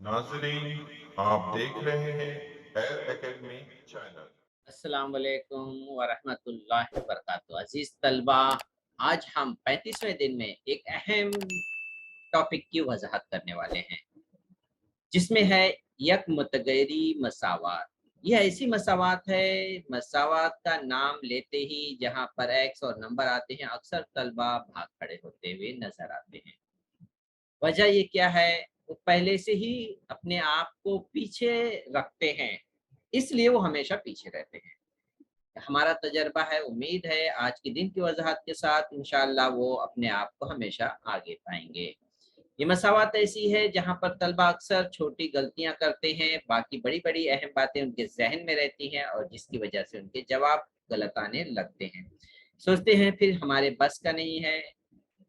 नाज़रीन, आप देख रहे हैं एयर एकेडमी चैनल। अस्सलाम वालेकुम वरहमतुल्लाहि वबरकातुहू। अजीज तलबा, आज हम 35वें दिन में एक अहम टॉपिक की वजाहत करने वाले हैं, जिसमें है यक मुतगैरी मसावात। यह ऐसी मसावात है, मसावात का नाम लेते ही जहाँ पर एक्स और नंबर आते हैं, अक्सर तलबा भाग खड़े होते हुए नजर आते हैं। वजह ये क्या है? वो पहले से ही अपने आप को पीछे रखते हैं, इसलिए वो हमेशा पीछे रहते हैं। हमारा तजर्बा है, उम्मीद है आज के दिन की वज़ाहत के साथ इंशाअल्लाह वो अपने आप को हमेशा आगे पाएँगे। ये मसावत ऐसी है जहाँ पर तलबा अक्सर छोटी गलतियाँ करते हैं, बाकी बड़ी-बड़ी अहम बातें उनके ज़हन में रहती हैं और जिसकी वजह से उनके जवाब गलत आने लगते हैं। सोचते हैं फिर हमारे बस का नहीं है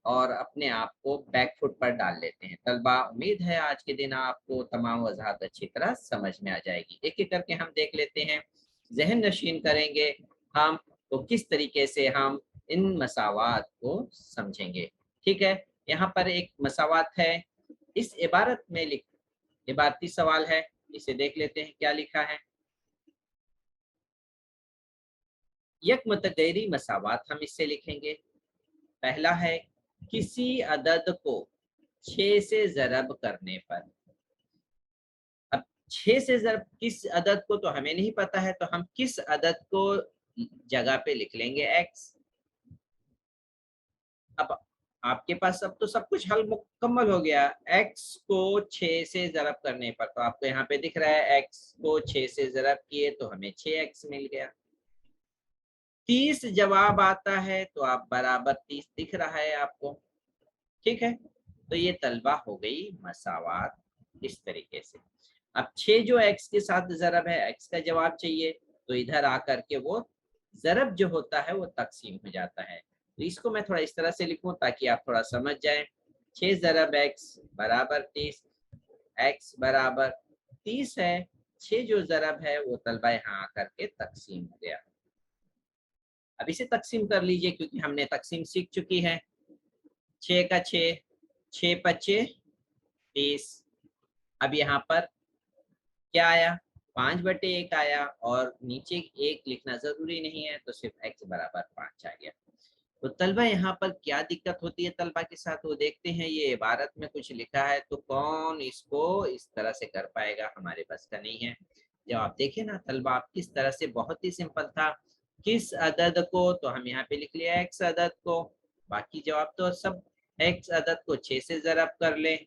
और अपने आप को बैक फुट पर डाल लेते हैं। तलबा, उम्मीद है आज के दिन आपको तमाम वज़ाहत अच्छी तरह समझ में आ जाएगी। एक-एक करके हम देख लेते हैं, ज़हन नशीन करेंगे हम, तो किस तरीके से हम इन मसावात को समझेंगे। ठीक है? यहाँ पर एक मसावात है, इस इबारत में इबारती सवाल है, इसे देख लेते हैं क्या लिखा है। यक मुतगैरी मसावात हम इससे लिखेंगे। पहला है, किसी अदद को 6 से ज़रब करने पर। अब 6 से ज़रब किस अदद को तो हमें नहीं पता है, तो हम किस अदद को जगह पे लिख लेंगे एक्स। अब आपके पास अब तो सब कुछ हल मुकम्मल हो गया। एक्स को 6 से ज़रब करने पर, तो आपको यहाँ पे दिख रहा है एक्स को 6 से ज़रब किए तो हमें 6x मिल गया। 30 जवाब आता है तो आप बराबर 30 दिख रहा है आपको। ठीक है? तो ये तलबा हो गई मसावात इस तरीके से। अब 6 जो x के साथ ज़रब है, x का जवाब चाहिए, तो इधर आकर के वो ज़रब जो होता है वो तक़सीम हो जाता है। तो इसको मैं थोड़ा इस तरह से लिखूँ ताकि आप थोड़ा समझ जाएँ। 6 ज़रब x बराबर 30, x बराबर 30 है। 6 जो ज़रब है वो तलबा यहाँ आकर के तक़सीम हो गया। अब इसे तक़सीम कर लीजिए क्योंकि हमने तक़सीम सीख चुकी है। 6 का 6, 6 पच्चे 30। अब यहाँ पर क्या आया? 5/1 आया और नीचे 1 लिखना ज़रूरी नहीं है, तो सिर्फ़ x बराबर 5 आ गया। तो तलबा यहाँ पर क्या दिक्कत होती है तलबा के साथ वो देखते हैं। ये इबारत में कुछ लिखा है तो कौन इसको इस तरह से कर पाएगा, हमारे बस का नहीं है। जवाब देखिए ना तलबा, आप किस तरह से, बहुत ही सिंपल था। किस अदद को, तो हम यहाँ पे लिख लिया x अदद को। बाकी जवाब तो सब x अदद को 6 से ज़रब कर लें,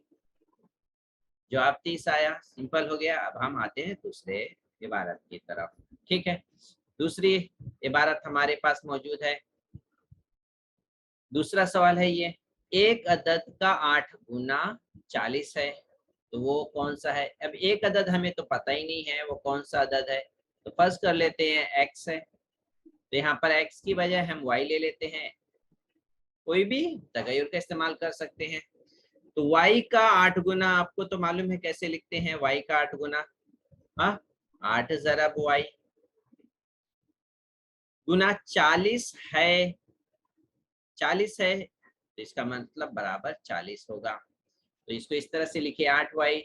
जवाब 30 आया, सिंपल हो गया। अब हम आते हैं दूसरे इबारत की तरफ। ठीक है? दूसरी इबारत हमारे पास मौजूद है। दूसरा सवाल है ये, एक अदद का 8 गुना 40 है, तो वो कौन सा है? अब एक अदद हमें तो पता ही नहीं है वो कौन सा अदद है, तो फर्ज कर लेते हैं x है, तो यहाँ पर x की बजाय हम y ले लेते हैं। कोई भी तगय्युर का इस्तेमाल कर सकते हैं। तो y का 8 गुना आपको तो मालूम है कैसे लिखते हैं, y का 8 गुना, हाँ, 8 ज़रब y गुना 40 है, 40 है, तो इसका मतलब बराबर 40 होगा। तो इसको इस तरह से लिखिए, 8y,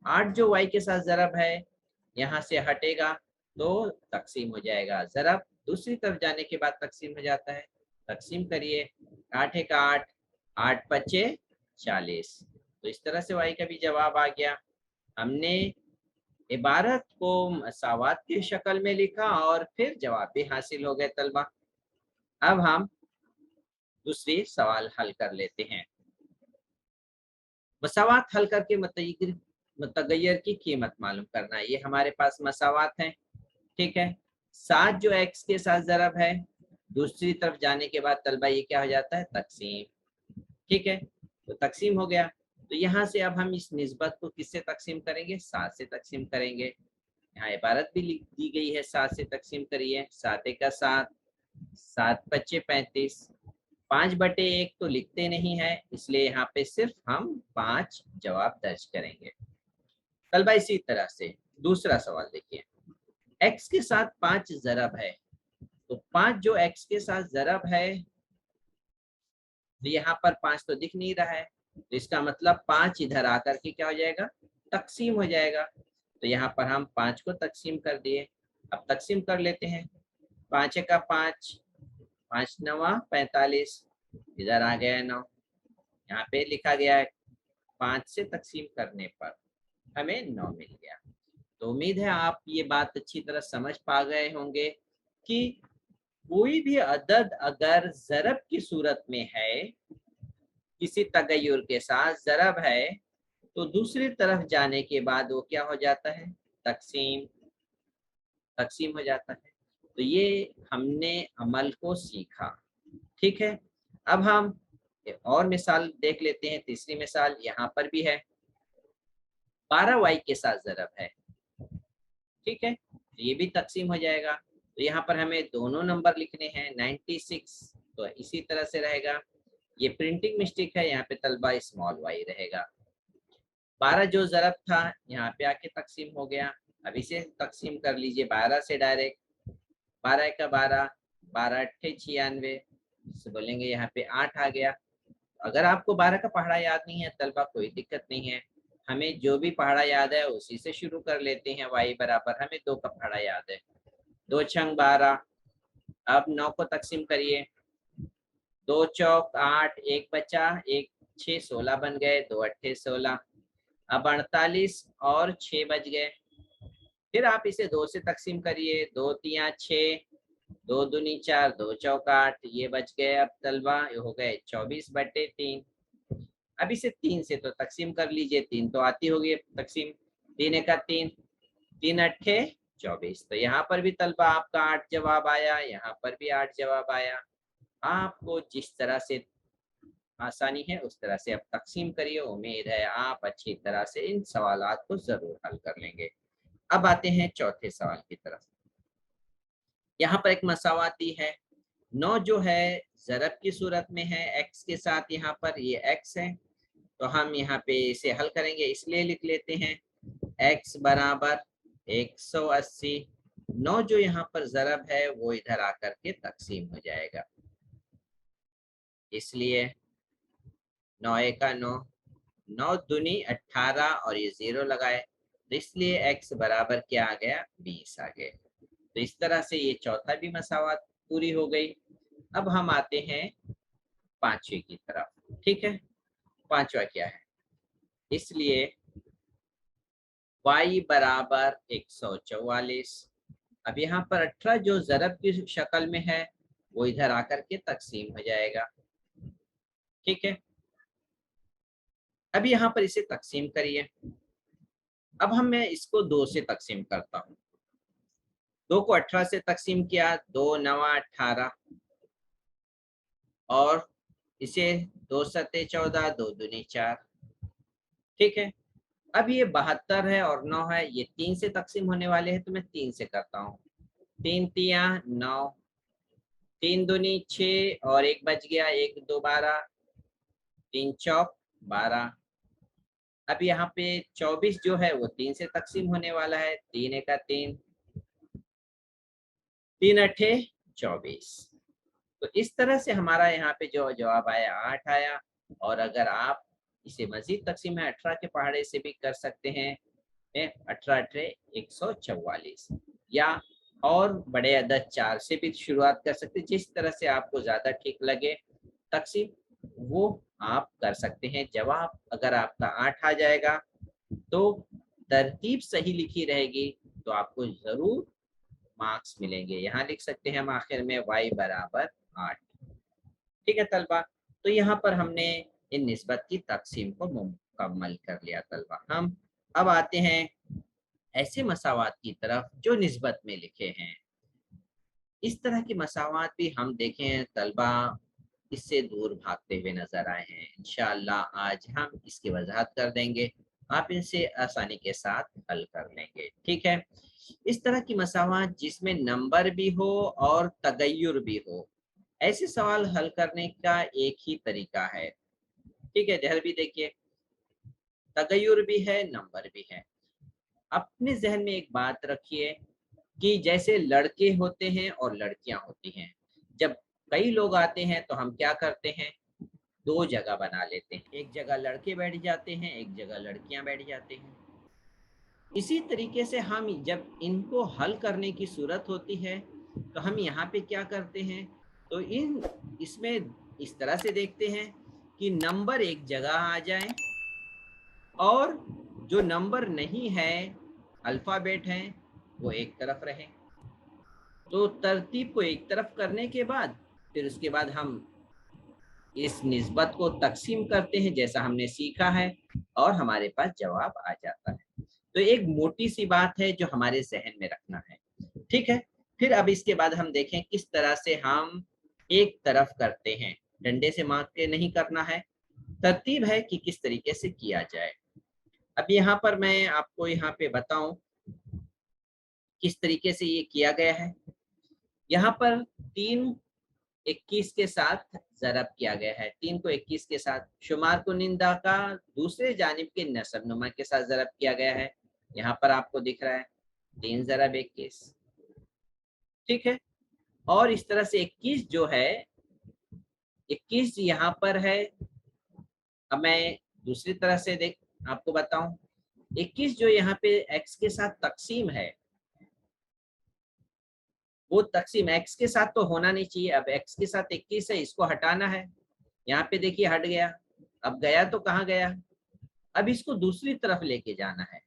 8 जो y के साथ ज़रब है, यहाँ से हटेगा तो तक़सीम हो जाएगा। ज़रब दूसरी तरफ जाने के बाद तक़सीम हो जाता है। तक़सीम करिए, 8 एक 8, 8 पच्चे 40। तो इस तरह से y का भी जवाब आ गया। हमने इबारत को मसावात की शक्ल में लिखा और फिर जवाब भी हासिल हो गए तलबा। अब हम दूसरी सवाल हल कर लेते हैं। मसावात हल करके मुतगय्यर की कीमत मालूम करना है। ये हमारे पास मसावात हैं। ठीक है? 7 जो x के साथ ज़रब है, दूसरी तरफ जाने के बाद तलबा ये क्या हो जाता है? तक़सीम। ठीक है? तो तक़सीम हो गया। तो यहाँ से अब हम इस निस्बत को किससे तक़सीम करेंगे? 7 से तक़सीम करेंगे। यहाँ इबारत भी लिख दी गई है, 7 से तक़सीम करिए। 7 एका 7, 7 पच्चे 35, 5/1 तो लिखते नहीं है, इसलिए यहाँ पे सिर्फ हम 5 जवाब दर्ज करेंगे। तलबा इसी तरह से दूसरा सवाल देखिए, x के साथ 5 ज़रब है, तो 5 जो x के साथ ज़रब है, तो यहाँ पर 5 तो दिख नहीं रहा है, तो इसका मतलब 5 इधर आकर के क्या हो जाएगा? तकसीम हो जाएगा। तो यहाँ पर हम 5 को तकसीम कर दिए। अब तकसीम कर लेते हैं। 5 का 5, 5 नवा 45, इधर आ गया 9, यहाँ पे लिखा गया है 5 से तकसीम करने पर हमें 9 मिल गया। तो उम्मीद है आप ये बात अच्छी तरह समझ पा गए होंगे कि कोई भी अदद अगर ज़रब की सूरत में है, किसी तगय्युर के साथ ज़रब है, तो दूसरी तरफ जाने के बाद वो क्या हो जाता है, तकसीम तकसीम हो जाता है। तो ये हमने अमल को सीखा। ठीक है, अब हम एक और मिसाल देख लेते हैं। तीसरी मिसाल यहाँ पर भी है, 12y के साथ ज़रब है। ठीक है, ये भी तकसीम हो जाएगा। तो यहाँ पर हमें दोनों नंबर लिखने हैं, 96, तो इसी तरह से रहेगा। ये प्रिंटिंग मिस्टेक है, यहाँ पे तलबा स्मॉल वाई रहेगा। 12 जो ज़रब था यहाँ पे आके तकसीम हो गया। अब इसे तकसीम कर लीजिए 12 से डायरेक्ट। 12 का 12, 12 अट्ठे 96, बोलेंगे यहाँ पे 8 आ गया। अगर आपको 12 का पहाड़ा याद नहीं है तलबा, कोई दिक्कत नहीं है, हमें जो भी पहाड़ा याद है उसी से शुरू कर लेते हैं। y बराबर हमें 2 का पहाड़ा याद है, 2 छंग 12। अब 9 को तकसीम करिए, 2 चौक 8, 1 बचा, 1 6 16 बन गए, 2 अट्ठे 16। अब 48 और 6 बच गए। फिर आप इसे 2 से तकसीम करिए, 2 तिया 6, 2 दूनी 4, 2 चौक 8, ये बच गए। अब तलबा ये हो गए 24/3। अब इसे 3 से तो तकसीम कर लीजिए, 3 तो आती होगी तकसीम, 3 का 3, 3 अट्ठे 24। तो यहाँ पर भी तलबा आपका 8 जवाब आया, यहाँ पर भी 8 जवाब आया। आपको जिस तरह से आसानी है उस तरह से अब तकसीम करिए। उम्मीद है आप अच्छी तरह से इन सवालात को जरूर हल कर लेंगे। अब आते हैं चौथे सवाल की तरफ। यहाँ पर एक मसावाती है, 9 जो है ज़रब की सूरत में है x के साथ, यहाँ पर ये x है, तो हम यहाँ पे इसे हल करेंगे, इसलिए लिख लेते हैं x बराबर 180। 9 जो यहाँ पर ज़रब है वो इधर आकर के तकसीम हो जाएगा, इसलिए 9 का 9, 9 दूनी 18 और ये 0 लगाए, तो इसलिए x बराबर क्या आ गया, 20 आ गए। तो इस तरह से ये चौथा भी मसावत पूरी हो गई। अब हम आते हैं पांचवी की तरफ। ठीक है, पांचवा क्या है, इसलिए y बराबर 144। अब यहाँ पर 18 जो ज़रब की शक्ल में है वो इधर आकर के तकसीम हो जाएगा। ठीक है, अब यहाँ पर इसे तकसीम करिए। अब मैं इसको 2 से तकसीम करता हूँ। 2 को 18 से तकसीम किया, 2 नवा 18, और इसे 2 सत्ते 14, 2 दूनी 4। ठीक है, अब ये 72 है और 9 है, ये 3 से तकसीम होने वाले हैं, तो मैं 3 से करता हूँ। 3 तिया 9, 3 दूनी 6 और 1 बच गया, 1 2 12, 3 चौक 12। अब यहाँ पे 24 जो है वो 3 से तकसीम होने वाला है, 3 का 3, 3 अट्ठे 24। तो इस तरह से हमारा यहाँ पे जो जवाब आया 8 आया। और अगर आप इसे मजीद तकसीम है 18 के पहाड़े से भी कर सकते हैं, 18 अट्ठे 144, या और बड़े अदद 4 से भी शुरुआत कर सकते हैं, जिस तरह से आपको ज़्यादा ठीक लगे तकसीम वो आप कर सकते हैं। जवाब अगर आपका 8 आ जाएगा तो तरतीब सही लिखी रहेगी तो आपको ज़रूर मार्क्स मिलेंगे। यहाँ लिख सकते हैं हम आखिर में y बराबर 8। ठीक है तलबा, तो यहाँ पर हमने इन निस्बत की तकसीम को मुकम्मल कर लिया तलबा। हम अब आते हैं ऐसे मसावात की तरफ जो निस्बत में लिखे हैं। इस तरह की मसावात भी हम देखें तलबा इससे दूर भागते हुए नजर आए हैं। इंशाअल्लाह आज हम इसकी वजाहत कर देंगे, आप इनसे आसानी के साथ हल कर लेंगे। ठीक है, इस तरह की मसावात जिसमें नंबर भी हो और तगय्युर भी हो, ऐसे सवाल हल करने का एक ही तरीका है। ठीक है, इधर भी देखिए तगय्युर भी है, नंबर भी है। अपने जहन में एक बात रखिए कि जैसे लड़के होते हैं और लड़कियां होती हैं, जब कई लोग आते हैं तो हम क्या करते हैं, 2 जगह बना लेते हैं, एक जगह लड़के बैठ जाते हैं, एक जगह लड़कियां बैठ जाते हैं। इसी तरीके से हम जब इनको हल करने की सूरत होती है तो हम यहाँ पे क्या करते हैं, तो इसमें इस तरह से देखते हैं कि नंबर एक जगह आ जाए और जो नंबर नहीं है, अल्फाबेट हैं, वो एक तरफ रहे। तो तरतीब को एक तरफ करने के बाद फिर उसके बाद हम इस निस्बत को तकसीम करते हैं जैसा हमने सीखा है और हमारे पास जवाब आ जाता है। तो एक मोटी सी बात है जो हमारे जहन में रखना है। ठीक है, फिर अब इसके बाद हम देखें किस तरह से हम एक तरफ करते हैं। डंडे से मार के नहीं करना है, तरतीब है कि किस तरीके से किया जाए। अब यहाँ पर मैं आपको यहाँ पे बताऊं किस तरीके से ये किया गया है। यहाँ पर 3 21 के साथ ज़रब किया गया है। 3 को 21 के साथ, शुमार को निंदा का दूसरे जानिब के नसब नुमा के साथ ज़रब किया गया है। यहाँ पर आपको दिख रहा है 3 ज़रब 21। ठीक है, और इस तरह से 21 जो है, 21 यहाँ पर है। अब मैं दूसरी तरह से देख आपको बताऊं, 21 जो यहाँ पे x के साथ तकसीम है, वो तकसीम x के साथ तो होना नहीं चाहिए। अब x के साथ 21 है, इसको हटाना है। यहाँ पे देखिए हट गया। अब गया तो कहाँ गया, अब इसको दूसरी तरफ लेके जाना है।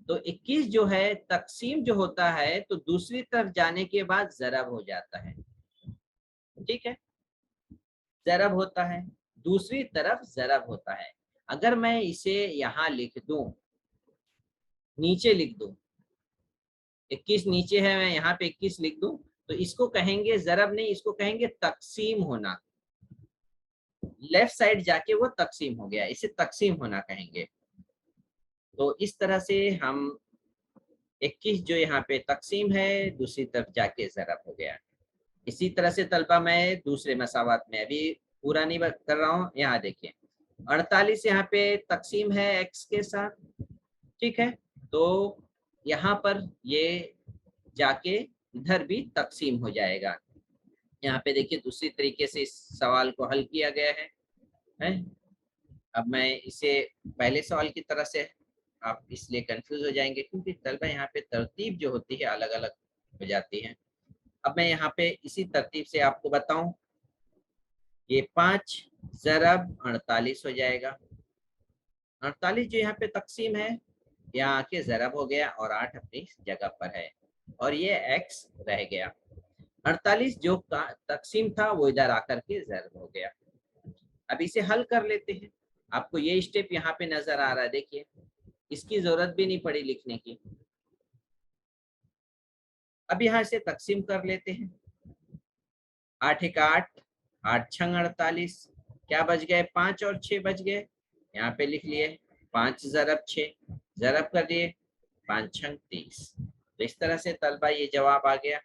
तो 21 जो है तकसीम जो होता है तो दूसरी तरफ जाने के बाद ज़रब हो जाता है। ठीक है, ज़रब होता है, दूसरी तरफ ज़रब होता है। अगर मैं इसे यहाँ लिख दूं, नीचे लिख दूं, 21 नीचे है, मैं यहाँ पे 21 लिख दूं, तो इसको कहेंगे ज़रब नहीं, इसको कहेंगे तकसीम होना। लेफ्ट साइड जाके वो तकसीम हो गया, इसे तकसीम होना कहेंगे। तो इस तरह से हम 21 जो यहाँ पे तकसीम है, दूसरी तरफ जाके ज़रब हो गया। इसी तरह से तलबा मैं दूसरे मसावात में अभी पूरा नहीं कर रहा हूँ। यहाँ देखिए 48 यहाँ पे तकसीम है x के साथ। ठीक है, तो यहाँ पर ये जाके इधर भी तकसीम हो जाएगा। यहाँ पे देखिए दूसरी तरीके से इस सवाल को हल किया गया है? अब मैं इसे पहले सवाल की तरह से, आप इसलिए कंफ्यूज हो जाएंगे क्योंकि तलबा यहाँ पे तरतीब जो होती है अलग अलग हो जाती है। अब मैं यहाँ पे इसी तरतीब से आपको बताऊं, ये 5 ज़रब 48 हो जाएगा। 48 जो यहाँ पे तकसीम है, यहाँ आके ज़रब हो गया और 8 अपनी जगह पर है और ये x रह गया। 48 जो तकसीम था वो इधर आकर के ज़रब हो गया। अब इसे हल कर लेते हैं। आपको ये स्टेप यहाँ पे नजर आ रहा है, देखिए इसकी जरूरत भी नहीं पड़ी लिखने की। अब यहाँ से तकसीम कर लेते हैं। 8 एक 8, 8 छंग 48, क्या बच गए, 5 और 6 बच गए। यहाँ पे लिख लिए 5 ज़रब 6, ज़रब कर दिए 5 छंग 30। तो इस तरह से तलबा ये जवाब आ गया।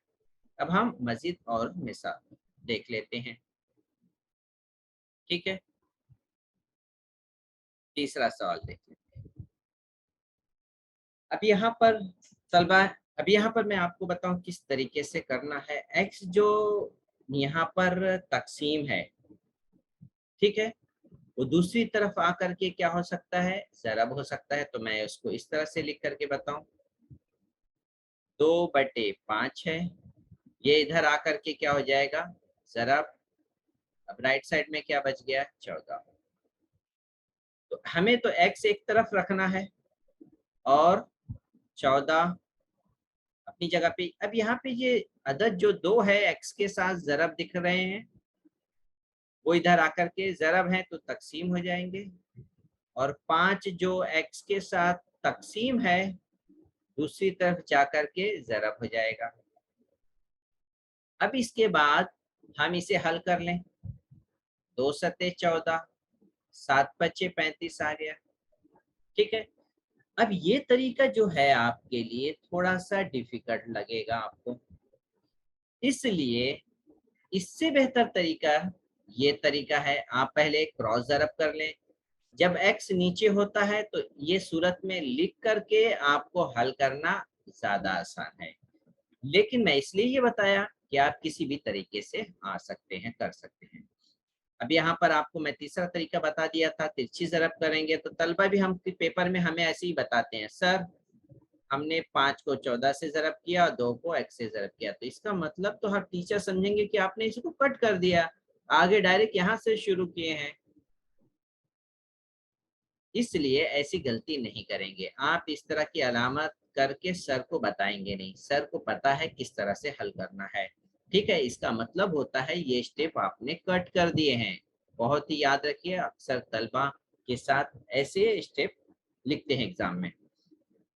अब हम मजीद और मिसाल देख लेते हैं। ठीक है, तीसरा सवाल देख लेते हैं। अब यहाँ पर तलबा, अब यहाँ पर मैं आपको बताऊं किस तरीके से करना है। x जो यहाँ पर तकसीम है, ठीक है, वो दूसरी तरफ आकर के क्या हो सकता है, ज़रब हो सकता है। तो मैं उसको इस तरह से लिख करके बताऊं, 2/5 है, ये इधर आकर के क्या हो जाएगा, ज़रब। अब राइट साइड में क्या बच गया, 14। तो हमें तो x एक तरफ रखना है और 14 अपनी जगह पे। अब यहाँ पे ये अदद जो 2 है x के साथ ज़रब दिख रहे हैं, वो इधर आकर के ज़रब है तो तकसीम हो जाएंगे। और 5 जो x के साथ तकसीम है, दूसरी तरफ जाकर के ज़रब हो जाएगा। अब इसके बाद हम इसे हल कर लें। 2 सते 14, 7 पचे 35 आ गया। ठीक है, अब ये तरीका जो है आपके लिए थोड़ा सा डिफिकल्ट लगेगा आपको, इसलिए इससे बेहतर तरीका ये तरीका है, आप पहले क्रॉस ज़रब कर लें। जब x नीचे होता है तो ये सूरत में लिख करके आपको हल करना ज्यादा आसान है। लेकिन मैं इसलिए ये बताया कि आप किसी भी तरीके से आ सकते हैं, कर सकते हैं। अब यहाँ पर आपको मैं तीसरा तरीका बता दिया था, तिरछी ज़रब करेंगे। तो तलबा भी हम पेपर में हमें ऐसे ही बताते हैं, सर हमने 5 को 14 से ज़रब किया और 2 को x से ज़रब किया, तो इसका मतलब तो हर टीचर समझेंगे कि आपने इसको कट कर दिया, आगे डायरेक्ट यहाँ से शुरू किए हैं। इसलिए ऐसी गलती नहीं करेंगे। आप इस तरह की अलामत करके सर को बताएंगे नहीं, सर को पता है किस तरह से हल करना है। ठीक है, इसका मतलब होता है ये स्टेप आपने कट कर दिए हैं। बहुत ही याद रखिए, अक्सर तलबा के साथ ऐसे स्टेप लिखते हैं एग्जाम में।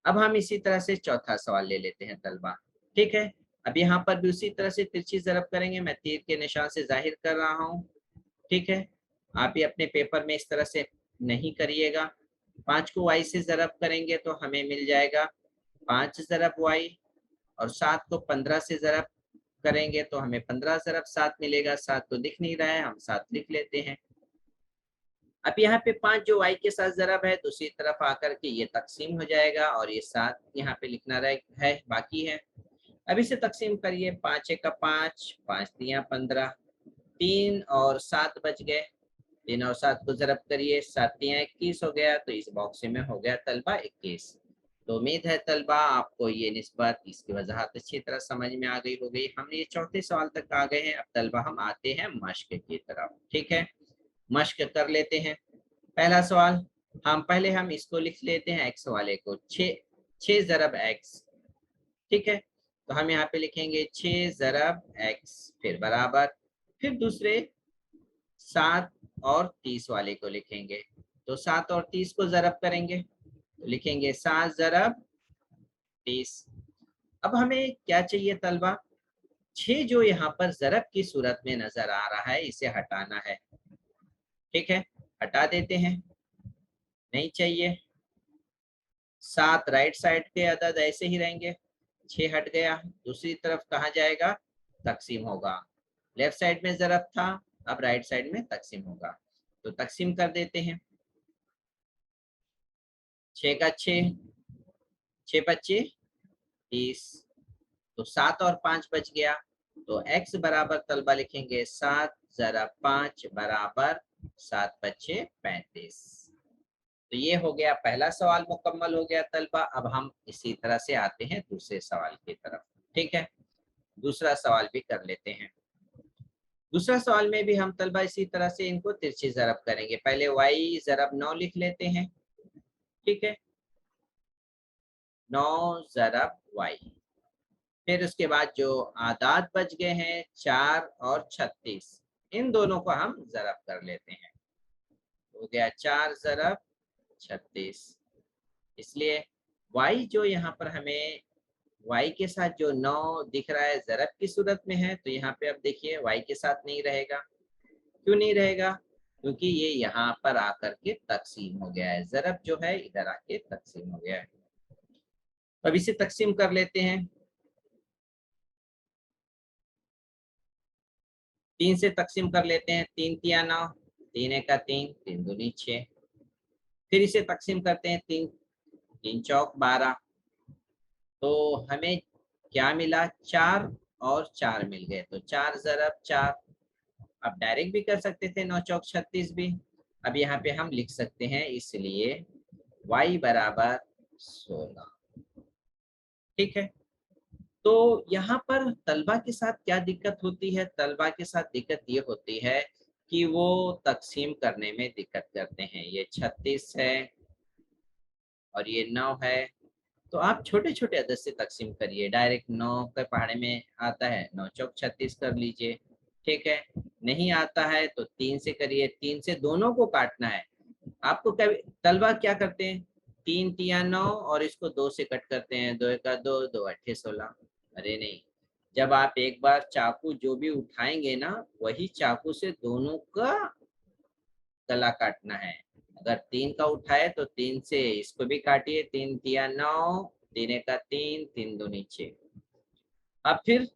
अब हम इसी तरह से चौथा सवाल ले लेते हैं तलबा। ठीक है, अब यहाँ पर भी उसी तरह से तिरछी ज़रब करेंगे, मैं तीर के निशान से जाहिर कर रहा हूँ। ठीक है, आप ये अपने पेपर में इस तरह से नहीं करिएगा। 5 को y से ज़रब करेंगे तो हमें मिल जाएगा 5 ज़रब y, और 7 को 15 से ज़रब करेंगे तो हमें 15 ज़रब 7 मिलेगा। 7 तो दिख नहीं रहा है, हम 7 लिख लेते हैं। अब यहाँ पे 5 जो y के साथ ज़रब है, दूसरी तरफ आकर के ये तकसीम हो जाएगा और ये 7 यहाँ पे लिखना है बाकी है। अब इसे तकसीम करिए, 5 एक का 5, 5 तियां 15, 3 और 7 बच गए। 3 और 7 को ज़रब करिए, 7 तियां 21 हो गया, तो इस बॉक्स में हो गया तलबा 21। तो उम्मीद है तलबा आपको ये निस्बत, इसकी वजाहत अच्छी तरह समझ में आ गई होगी। हम ये चौथे सवाल तक आ गए हैं। अब तलबा हम आते हैं मश्क की तरफ। ठीक है, मश्क कर लेते हैं। पहला सवाल, हम इसको लिख लेते हैं एक्स वाले को, 6 ज़रब एक्स। ठीक है, तो हम यहाँ पे लिखेंगे 6 ज़रब एक्स, फिर बराबर, फिर दूसरे 7 और 30 वाले को लिखेंगे। तो 7 और 30 को ज़रब करेंगे तो लिखेंगे 7 ज़रब 30। अब हमें क्या चाहिए तलबा, 6 जो यहाँ पर ज़रब की सूरत में नजर आ रहा है, इसे हटाना है। ठीक है, हटा देते हैं, नहीं चाहिए। 7 राइट साइड के अदद ऐसे ही रहेंगे, 6 हट गया, दूसरी तरफ कहाँ जाएगा, तकसीम होगा। लेफ्ट साइड में ज़रब था, अब राइट साइड में तकसीम होगा, तो तकसीम कर देते हैं। 6 का 6, 6 बच्चे 30, तो 7 और 5 बच गया। तो x बराबर तलबा लिखेंगे 7 ज़रब 5 बराबर 7 बच्चे 35। तो ये हो गया, पहला सवाल मुकम्मल हो गया तलबा। अब हम इसी तरह से आते हैं दूसरे सवाल की तरफ। ठीक है, दूसरा सवाल भी कर लेते हैं। दूसरा सवाल में भी हम तलबा इसी तरह से इनको तिरछी ज़रब करेंगे। पहले y ज़रब 9 लिख लेते हैं। ठीक है, 9 ज़रब y, फिर उसके बाद जो आदाद बच गए हैं 4 और 36, इन दोनों को हम ज़रब कर लेते हैं। हो गया 4 ज़रब 36। इसलिए y जो यहाँ पर हमें y के साथ जो 9 दिख रहा है ज़रब की सूरत में है, तो यहाँ पे अब देखिए y के साथ नहीं रहेगा। क्यों नहीं रहेगा, क्योंकि ये यहाँ पर आकर के तकसीम हो गया है। ज़रब जो है इधर आके तकसीम हो गया है। अब इसे तकसीम कर लेते हैं। 3 से तकसीम कर लेते हैं, 3 तिया 9, 3 एक का 3, 3 दूनी 6। फिर इसे तकसीम करते हैं, 3 3 चौक 12, तो हमें क्या मिला, 4 और 4 मिल गए, तो 4 ज़रब 4। अब डायरेक्ट भी कर सकते थे, 9 चौक 36 भी। अब यहाँ पे हम लिख सकते हैं, इसलिए y बराबर 16। ठीक है, तो यहाँ पर तलबा के साथ क्या दिक्कत होती है, तलबा के साथ दिक्कत ये होती है कि वो तकसीम करने में दिक्कत करते हैं। ये 36 है और ये 9 है, तो आप छोटे छोटे अदद से तकसीम करिए। डायरेक्ट 9 के पहाड़े में आता है, 9 चौक 36 कर लीजिए। ठीक है, नहीं आता है तो 3 से करिए, 3 से दोनों को काटना है आपको। कभी तलबा क्या करते हैं, 3 तिया 9 और इसको 2 से कट करते हैं, 2 का 2, 2 अट्ठे 16। अरे नहीं, जब आप एक बार चाकू जो भी उठाएंगे ना, वही चाकू से दोनों का गला काटना है। अगर 3 का उठाए तो 3 से इसको भी काटिए, 3 तिया 9, 3 एक का 3, 3 दूनी 6। अब फिर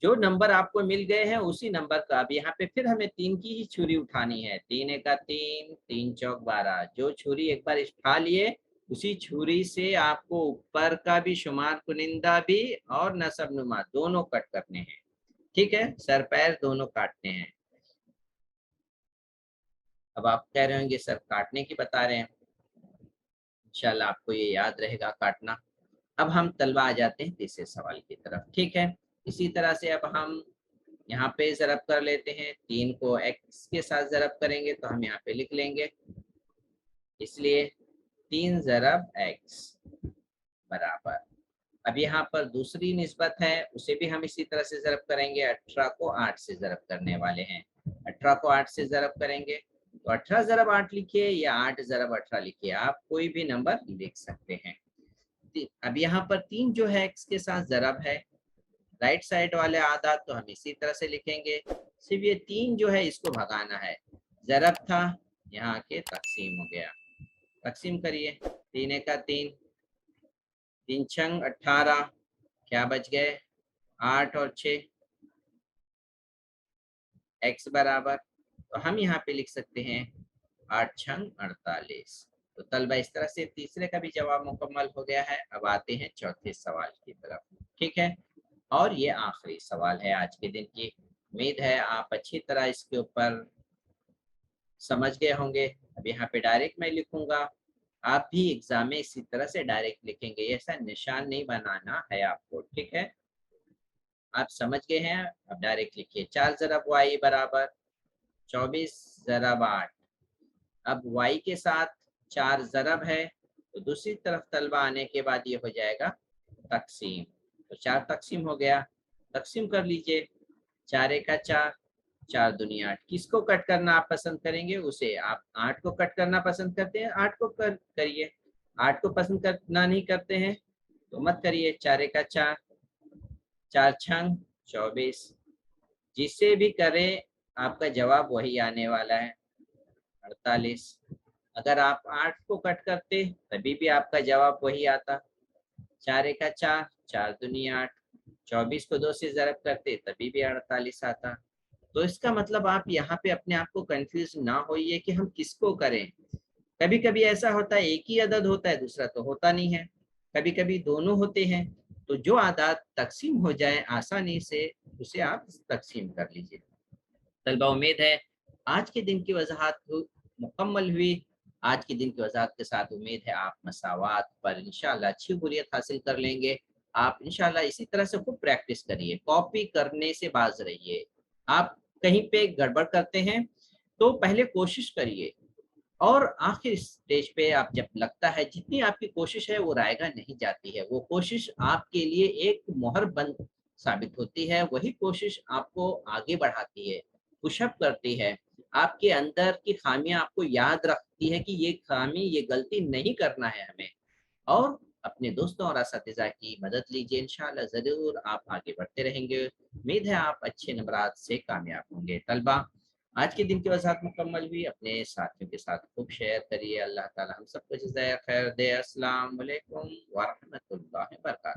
जो नंबर आपको मिल गए हैं उसी नंबर का अब यहाँ पे फिर हमें 3 की ही छुरी उठानी है। 3 एक का 3, 3 चौक 12, जो छुरी एक बार उठा लिए उसी छुरी से आपको ऊपर का भी, शुमार कुनिंदा भी और नसब नुमा दोनों कट करने हैं। ठीक है, सर पैर दोनों काटने हैं। अब आप कह रहे होंगे सर काटने की बता रहे हैं, इंशाल्लाह आपको ये याद रहेगा काटना। अब हम तलबा आ जाते हैं तीसरे सवाल की तरफ, ठीक है। इसी तरह से अब हम यहाँ पे ज़रब कर लेते हैं, 3 को x के साथ ज़रब करेंगे तो हम यहाँ पे लिख लेंगे, इसलिए 3 ज़रब x बराबर। अब यहाँ पर दूसरी निस्बत है, उसे भी हम इसी तरह से ज़रब करेंगे। 18 को 8 से ज़रब करने वाले हैं, 18 को 8 से ज़रब करेंगे तो 18 ज़रब 8 लिखिए या 8 ज़रब 18 लिखिए, आप कोई भी नंबर लिख सकते हैं। अब यहाँ पर 3 जो है x के साथ ज़रब है, राइट साइड वाले आधा तो हम इसी तरह से लिखेंगे, सिर्फ ये 3 जो है इसको भगाना है, ज़रब था यहाँ के तकसीम हो गया, तकसीम करिए, 3 एका 3, 3 छंग 18, क्या बच गए 8 और 6, x बराबर, तो हम यहाँ पे लिख सकते हैं 8 छंग 48। तो तलबा इस तरह से तीसरे का भी जवाब मुकम्मल हो गया है। अब आते हैं चौथे सवाल की तरफ, ठीक है, और ये आखिरी सवाल है आज के दिन की। उम्मीद है आप अच्छी तरह इसके ऊपर समझ गए होंगे। अब यहाँ पे डायरेक्ट मैं लिखूंगा, आप भी एग्जाम में इसी तरह से डायरेक्ट लिखेंगे, ऐसा निशान नहीं बनाना है आपको, ठीक है। आप समझ गए हैं, अब डायरेक्ट लिखिए, 4 ज़रब y बराबर 24 ज़रब 8। अब y के साथ 4 ज़रब है तो दूसरी तरफ तलबा आने के बाद ये हो जाएगा तकसीम, तो 4 तकसीम हो गया, तकसीम कर लीजिए, 4 एका 4, 4 दूनी 8। किसको कट करना आप पसंद करेंगे, उसे। आप 8 को कट करना पसंद करते हैं, 8 को करिए, 8 को पसंद करना नहीं करते हैं तो मत करिए। 4 एका 4, 4 छंग 24, जिसे भी करें आपका जवाब वही आने वाला है, 48। अगर आप 8 को कट करते तभी भी आपका जवाब वही आता, 4 एका 4, 4 दूनी 8, 24 को 2 से ज़रब करते तभी भी 48 आता। तो इसका मतलब आप यहाँ पे अपने आप को कंफ्यूज ना होइए कि हम किसको करें। कभी कभी ऐसा होता है एक ही अदद होता है, दूसरा तो होता नहीं है, कभी कभी दोनों होते हैं, तो जो आदात तकसीम हो जाए आसानी से उसे आप तकसीम कर लीजिए। तलबा उम्मीद है आज के दिन की वजाहत मुकम्मल हुई। आज के दिन की वजाहत के साथ उम्मीद है आप मसावात पर इंशाल्लाह अच्छी हुर्रियत हासिल कर लेंगे। आप इंशाल्लाह इसी तरह से खूब प्रैक्टिस करिए, कॉपी करने से बाज रहिए। आप कहीं पे गड़बड़ करते हैं तो पहले कोशिश करिए, और आखिर स्टेज पे आप जब लगता है जितनी आपकी कोशिश है वो रायगा नहीं जाती है, वो कोशिश आपके लिए एक मोहर बंद साबित होती है, वही कोशिश आपको आगे बढ़ाती है, पुशअप करती है, आपके अंदर की खामियां आपको याद रखती है कि ये खामी, ये गलती नहीं करना है हमें। और अपने दोस्तों और असातिज़ा की मदद लीजिए, इंशाअल्लाह ज़रूर आप आगे बढ़ते रहेंगे। उम्मीद है आप अच्छे नंबरात से कामयाब होंगे। तलबा आज के दिन की वजाहत मुकम्मल हुई, अपने साथियों के साथ खूब शेयर करिए। अल्लाह ताला हम सबको जज़ाए खैर दे। अस्सलाम वालेकुम व रहमतुल्लाहि व बरकातहू।